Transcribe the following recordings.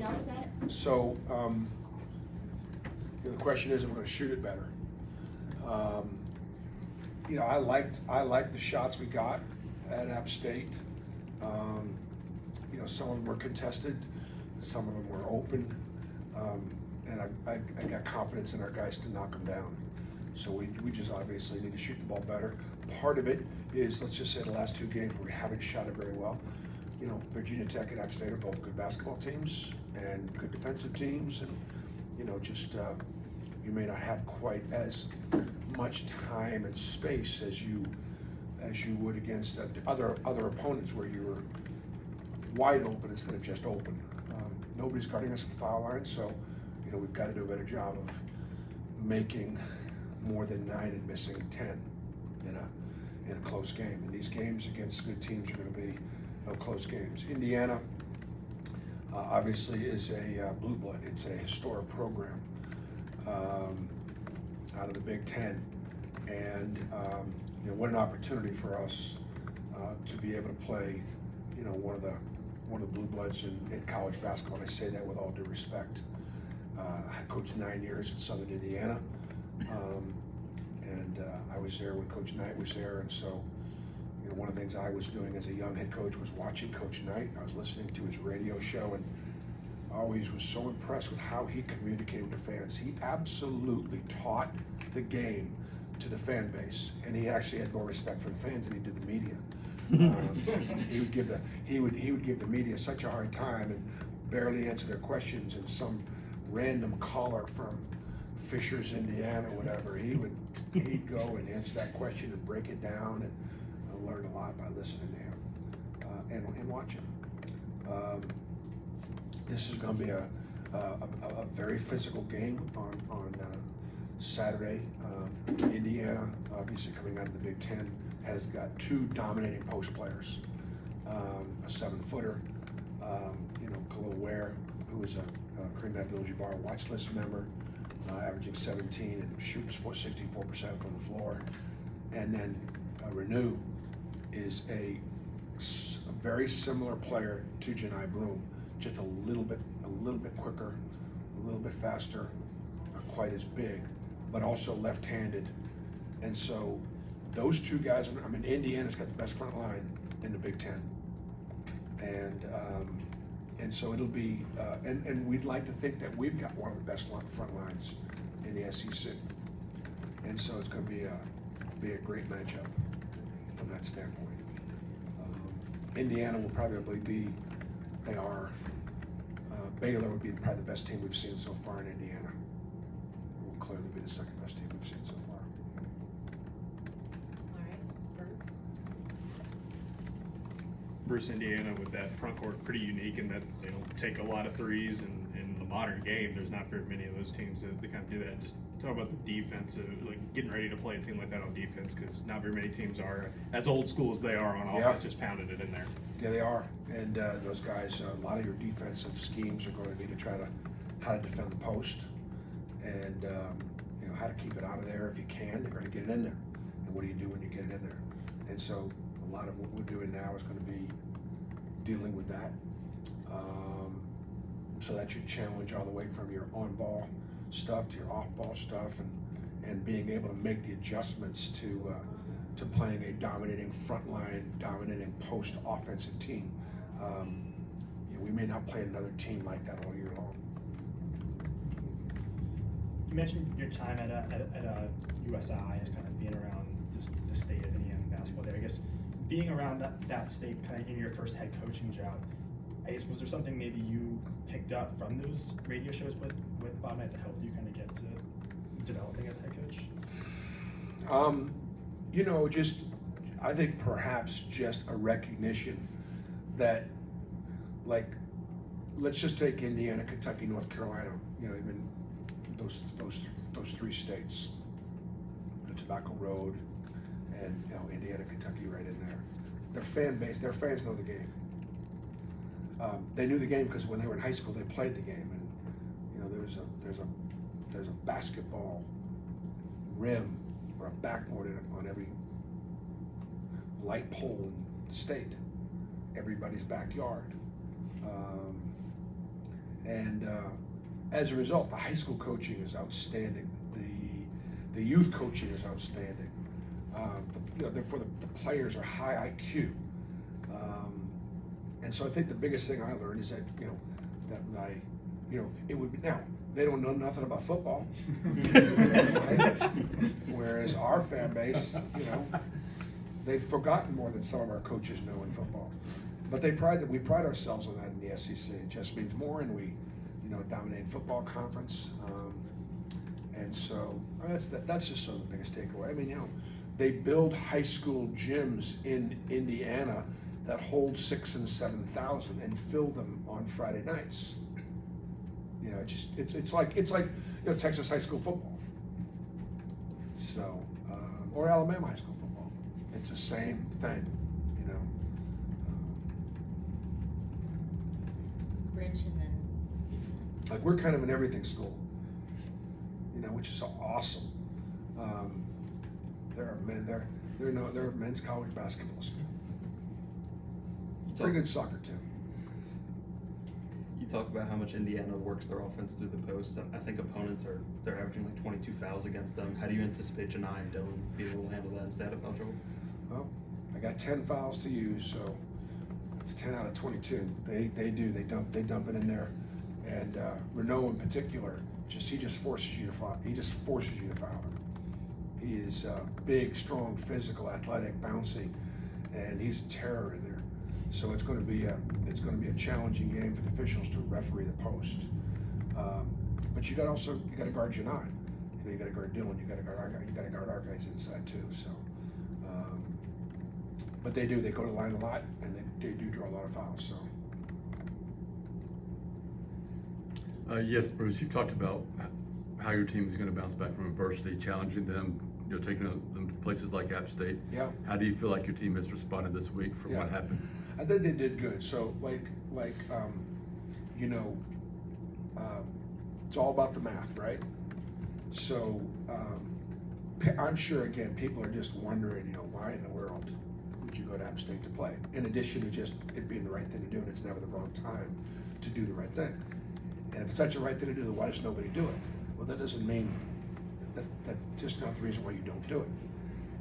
all set? So, the question is, if we're going to shoot it better. I liked the shots we got at App State. Some of them were contested, some of them were open, and I got confidence in our guys to knock them down. So we just obviously need to shoot the ball better. Part of it is, let's just say the last two games where we haven't shot it very well. Virginia Tech and App State are both good basketball teams and good defensive teams, and you may not have quite as much time and space as you would against other opponents where you were wide open instead of just open. Nobody's guarding us at the foul line, so we've got to do a better job of making more than 9 and missing 10 in a close game. And these games against good teams are going to be close games. Indiana obviously is a blue blood. It's a historic program out of the Big Ten, and what an opportunity for us to be able to play one of the blue bloods in college basketball. And I say that with all due respect. I coached 9 years at Southern Indiana, and I was there when Coach Knight was there, and so one of the things I was doing as a young head coach was watching Coach Knight. I was listening to his radio show, and I always was so impressed with how he communicated with the fans. He absolutely taught the game to the fan base, and he actually had more respect for the fans than he did the media. He would give the media such a hard time and barely answer their questions, and some random caller from Fishers, Indiana, or whatever, he'd go and answer that question and break it down, and I learned a lot by listening to him and watching. This is going to be a very physical game on Saturday. Indiana, obviously coming out of the Big Ten, has got 2 dominating post players. A 7-footer, Khalil Ware, who is a Kareem Abdul-Jabbar watch list member, averaging 17 and shoots 64% from the floor. And then Renew is a very similar player to Janai Broom, just a little bit quicker, a little bit faster, not quite as big, but also left-handed. And so those 2 guys, Indiana's got the best front line in the Big Ten. And so it'll be, and we'd like to think that we've got one of the best front lines in the SEC. And so it's going to be a great matchup from that standpoint. Indiana will probably be, they are, Baylor would be probably the best team we've seen so far in Indiana. It will clearly be the second best team we've seen so far. All right, Bert. Bruce, Indiana with that front court pretty unique in that they don't take a lot of threes, and in the modern game there's not very many of those teams that kind of do that. Just talk about the defense, like getting ready to play a team like that on defense, because not very many teams are as old school as they are on offense, just pounding it in there. Yeah, they are, and those guys, a lot of your defensive schemes are going to be to try to how to defend the post, and how to keep it out of there if you can. They're going to get it in there, and what do you do when you get it in there? And so a lot of what we're doing now is going to be dealing with that. So that's your challenge all the way from your on-ball stuff to your off-ball stuff, and being able to make the adjustments to playing a dominating front line, dominating post offensive team. We may not play another team like that all year long. You mentioned your time at USI as kind of being around the state of Indiana basketball there. I guess being around that state kind of in your first head coaching job, I guess, was there something maybe you picked up from those radio shows with Bob Knight that helped you kind of get to developing as a head coach? I think perhaps just a recognition that, like, let's just take Indiana, Kentucky, North Carolina, even those 3 states, Tobacco Road, and Indiana, Kentucky, right in there. Their fan base, their fans know the game. They knew the game because when they were in high school, they played the game, and there's a basketball rim or a backboard on every light pole in the state, everybody's backyard. And as a result, the high school coaching is outstanding. The youth coaching is outstanding. Therefore, the players are high IQ. And so I think the biggest thing I learned is that, it would be, now, they don't know nothing about football. Right? Whereas our fan base, they've forgotten more than some of our coaches know in football. But we pride ourselves on that in the SEC. It just means more, and we, dominate football conference. And so that's just sort of the biggest takeaway. I mean, they build high school gyms in Indiana that hold 6,000 and 7,000 and fill them on Friday nights. It's like Texas high school football. So or Alabama high school football. It's the same thing. Bridge and then Like we're kind of an everything school, which is awesome. They're men's college basketball school. Pretty good soccer too. You talk about how much Indiana works their offense through the post. I think opponents they're averaging like 22 fouls against them. How do you anticipate Janai and Dylan being able to handle that instead of foul trouble? Well, I got 10 fouls to use, so it's 10 out of 22. They dump it in there, and Renault in particular, he just forces you to foul. He just forces you to foul him. He is big, strong, physical, athletic, bouncy, and he's a terror in there. So it's going to be a challenging game for the officials to referee the post. But you got to guard Janai. You got to guard Dylan. You got to guard our guy. You got to guard our guys inside too. So, but they go to the line a lot, and they do draw a lot of fouls. So. Yes, Bruce, you've talked about how your team is going to bounce back from adversity, challenging them, taking them to places like App State. Yeah. How do you feel like your team has responded this week from what happened? I think they did good. So, it's all about the math, right? So, I'm sure, again, people are just wondering, why in the world would you go to App State to play? In addition to just it being the right thing to do, and it's never the wrong time to do the right thing. And if it's such a right thing to do, then why does nobody do it? Well, that doesn't mean that's just not the reason why you don't do it.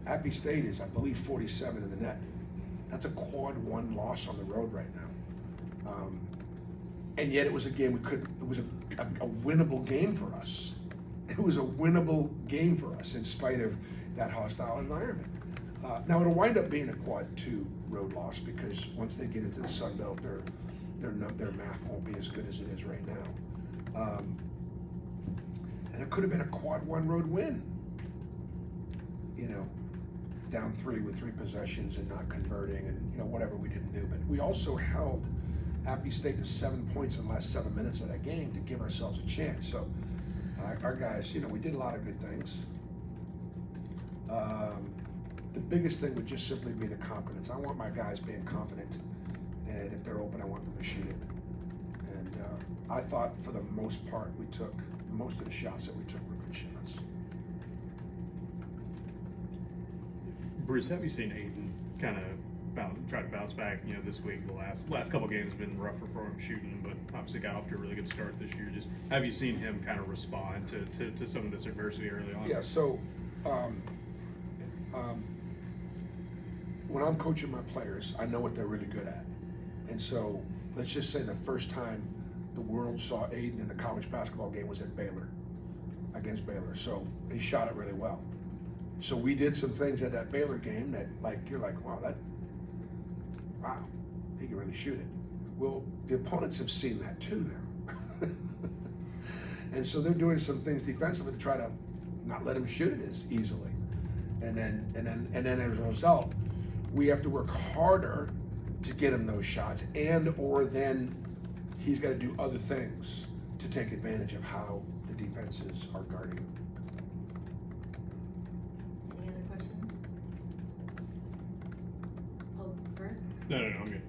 Appy State is, I believe, 47 in the net. That's a quad 1 loss on the road right now. And yet it was a game it was a winnable game for us. It was a winnable game for us in spite of that hostile environment. Now it'll wind up being a quad 2 road loss because once they get into the Sun Belt, their math won't be as good as it is right now. And it could have been a quad 1 road win. Down 3 with 3 possessions and not converting and whatever we didn't do. But we also held Appy State to 7 points in the last 7 minutes of that game to give ourselves a chance. So our guys, we did a lot of good things. The biggest thing would just simply be the confidence. I want my guys being confident, and if they're open, I want them to shoot it. And I thought for the most part, most of the shots that we took were good shots. Bruce, have you seen Aiden kind of try to bounce back? This week, the last couple games have been rougher for him shooting, but obviously got off to a really good start this year. Just have you seen him kind of respond to some of this adversity early on? Yeah. So when I'm coaching my players, I know what they're really good at, and so let's just say the first time the world saw Aiden in a college basketball game was at Baylor, against Baylor. So he shot it really well. So we did some things at that Baylor game that, you're like, wow, he can really shoot it. Well, the opponents have seen that too now. And so they're doing some things defensively to try to not let him shoot it as easily. And then as a result, we have to work harder to get him those shots, or then he's got to do other things to take advantage of how the defenses are guarding him. Any other questions? Oh, Bert? No, I'm good.